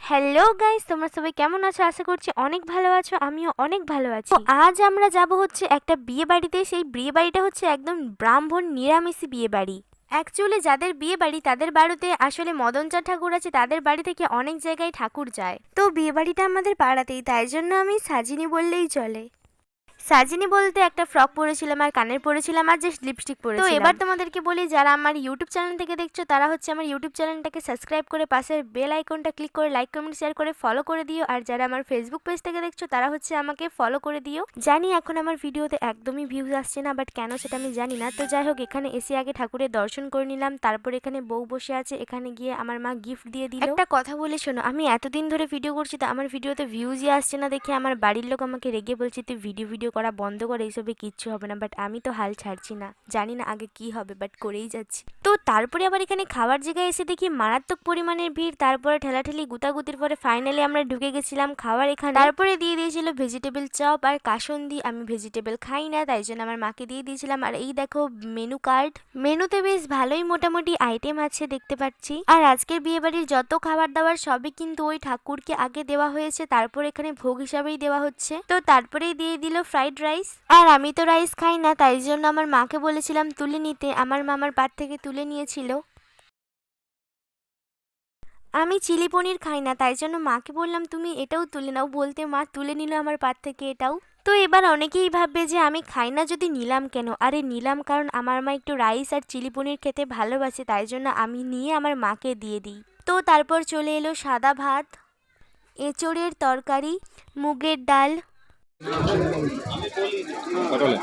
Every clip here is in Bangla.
হ্যালো গাইস, তোমরা সবাই কেমন আছো? আশা করছি অনেক ভালো আছো। আমিও অনেক ভালো আছি। তো আজ আমরা যাব হচ্ছে একটা বিয়ে বাড়িতে। সেই বিয়ে বাড়িটা হচ্ছে একদম ব্রাহ্মণ নিরামিষি বিয়ে বাড়ি। অ্যাকচুয়ালি যাদের বিয়ে বাড়ি তাদের বাড়িতে আসলে মদন চাঁদ ঠাকুর আছে, তাদের বাড়ি থেকে অনেক জায়গায় ঠাকুর যায়। তো বিয়ে বাড়িটা আমাদের পাড়াতেই, তাই জন্য আমি সাজিনি বললেই চলে। সাজিনি বলতে একটা ফ্রক পরেছিলাম আর কানের পরেছিলাম আর জাস্ট লিপস্টিক পরেছিলাম। তো এবার তোমাদেরকে বলি, যারা আমার ইউটিউব চ্যানেল থেকে দেখছো তারা হচ্ছে আমার ইউটিউব চ্যানেলটাকে সাবস্ক্রাইব করে পাশের বেল আইকনটা ক্লিক করে লাইক কমেন্ট শেয়ার করে ফলো করে দিও। আর যারা আমার ফেসবুক পেজ থেকে দেখছো তারা হচ্ছে আমাকে ফলো করে দিও। জানি এখন আমার ভিডিওতে একদমই ভিউজ আসছে না, বাট কেন সেটা আমি জানি না। তো যাই হোক, এখানে এসে আগে ঠাকুরের দর্শন করে নিলাম, তারপর এখানে বউ বসে আছে, এখানে গিয়ে আমার মা গিফট দিয়ে দিল। একটা কথা বলে শোনো, আমি এতদিন ধরে ভিডিও করছি তো আমার ভিডিওতে ভিউজই আসছে না দেখে আমার বাড়ির লোক আমাকে রেগে বলছে তুই ভিডিও করা বন্ধ করে, এইসবে কিচ্ছু হবে না। বাট আমি তো হাল ছাড়ছি না, জানি না আগে কি হবে, বাট করেই যাচ্ছি। তো তারপরে আবার এখানে খাবার জায়গায় এসে দেখি মারাত্মক পরিমাণের ভিড়, তারপরে ঠেলাঠেলি গুতাগুতির পরে ফাইনালি আমরা ঢুকে গেছিলাম খাবার এখানে। তারপরে দিয়ে দিয়েছিল ভেজিটেবল চপ আর কাসন্দি। আমি ভেজিটেবল খাই না, তাই জন্য আমার মাকে দিয়ে দিয়েছিলাম। আর এই দেখো মেনু কার্ড, মেনুতে বেশ ভালোই মোটামুটি আইটেম আছে দেখতে পাচ্ছি। আর আজকের বিয়ে বাড়ির যত খাবার দাবার সবই কিন্তু ওই ঠাকুরকে আগে দেওয়া হয়েছে, তারপর এখানে ভোগ হিসাবেই দেওয়া হচ্ছে। তো তারপরেই দিয়ে দিল ফ্রাইড রাইস। আর আমি তো রাইস খাই না, তাই জন্য আমার মাকে বলেছিলাম তুলে নিতে, আমার মা আমার পাত থেকে তুলে নিয়েছিল। আমি চিলি পনির খাই না, তাই জন্য মাকে বললাম তুমি এটাও তুলে নাও, বলতে মা তুলে নিল আমার পাত থেকে এটাও। তো এবার অনেকেই ভাববে যে আমি খাই না যদি নিলাম কেন। আরে নিলাম কারণ আমার মা একটু রাইস আর চিলি পনির খেতে ভালোবাসে, তাই জন্য আমি নিয়ে আমার মাকে দিয়ে দিই। তো তারপর চলে এলো সাদা ভাত, এঁচোড়ের তরকারি, মুগের ডাল। পটলে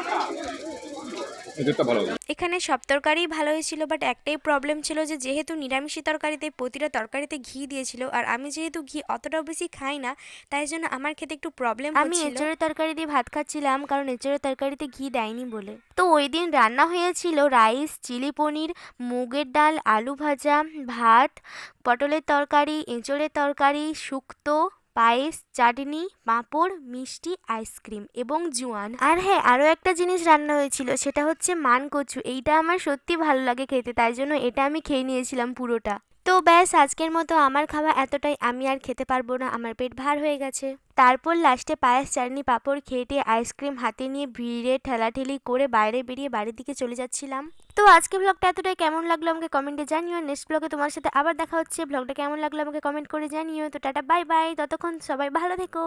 এদেরটা ভালো লাগে। এখানে সব তরকারিই ভালো হয়েছিল, বাট একটাই প্রবলেম ছিল যে যেহেতু নিরামিষি তরকারিতে প্রতিটা তরকারিতে ঘি দিয়েছিল, আর আমি যেহেতু ঘি অতটাও বেশি খাই না, তাই জন্য আমার খেতে একটু প্রবলেম হচ্ছিল। আমি এঁচোড়ের তরকারি দিয়ে ভাত খাচ্ছিলাম কারণ এঁচোড়ের তরকারিতে ঘি দেয়নি বলে। তো ওই দিন রান্না হয়েছিল রাইস, চিলি পনির, মুগের ডাল, আলু ভাজা, ভাত, পটলের তরকারি, এঁচোড়ের তরকারি, শুক্তো, পায়েস, চাটনি, পাঁপড়, মিষ্টি, আইসক্রিম এবং জোয়ান। আর হ্যাঁ, আরও একটা জিনিস রান্না হয়েছিল, সেটা হচ্ছে মান কচু। এইটা আমার সত্যি ভালো লাগে খেতে, তাই জন্য এটা আমি খেয়ে নিয়েছিলাম পুরোটা। তো ব্যাস, আজকের মতো আমার খাওয়া এতটাই, আমি আর খেতে পারবো না, আমার পেট ভার হয়ে গেছে। তারপর লাস্টে পায়েস, চাটনি, পাঁপড় খেয়ে টেয়ে আইসক্রিম হাতে নিয়ে ভিড়ে ঠেলাঠেলি করে বাইরে বেরিয়ে বাড়ির দিকে চলে যাচ্ছিলাম। তো আজকে ব্লগটা এতটাই, কেমন লাগলো আমাকে কমেন্টে জানিও। নেক্সট ব্লগে তোমার সাথে আবার দেখা হচ্ছে। ব্লগটা কেমন লাগলো আমাকে কমেন্ট করে জানিও। তো টাটা, বাই বাই, ততক্ষণ সবাই ভালো থেকো।